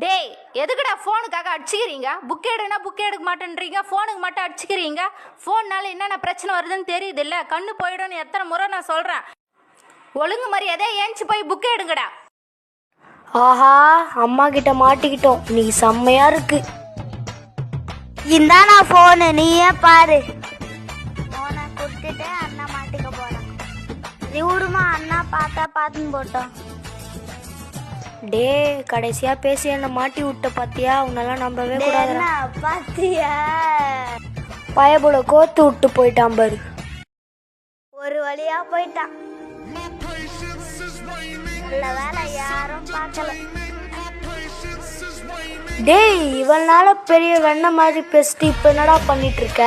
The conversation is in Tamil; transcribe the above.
டேய், எதுக்குடா ஃபோனுக்காக அடிச்சுக்கிறீங்க? புக் எடுனா புக் எடுக்க மாட்டேன்றீங்க, ஃபோனுக்கு மட்டும் அடிச்சுக்கிறீங்க. ஃபோன்னால என்னென்ன பிரச்சனை வருதுன்னு தெரியுது இல்லை? கண்ணு போயிடும்னு எத்தனை முறை நான் சொல்கிறேன். ஒழுங்கு மரியாதை ஏஞ்சி போய் புக் எடுங்கடா. ஆஹா, அம்மா கிட்ட மாட்டிக்கிட்டோம். இன்னைக்கு செம்மையா இருக்கு. இந்தானா போனு, நீயே பாரு. போனை கொடுத்துட்டு அண்ணா மாட்டிக்க போறான். விடுமா, அண்ணா பார்த்தா பார்த்துன்னு போட்டோம். டே, கடைசியா பேசி என்ன மாட்டி விட்ட பாத்தியா? உன்னெல்லாம் நம்பவே கூடாது. பாத்தியா, பயபுல கோத்து விட்டு போயிட்டான் பாரு. ஒரு வழியா போயிட்டான். நல்ல வேலை, யாரும் பார்க்கல. டேய், இவனால பெரிய வெண்ண மாதிரி பேசிட்டு இப்ப என்னடா பண்ணிட்டு இருக்க?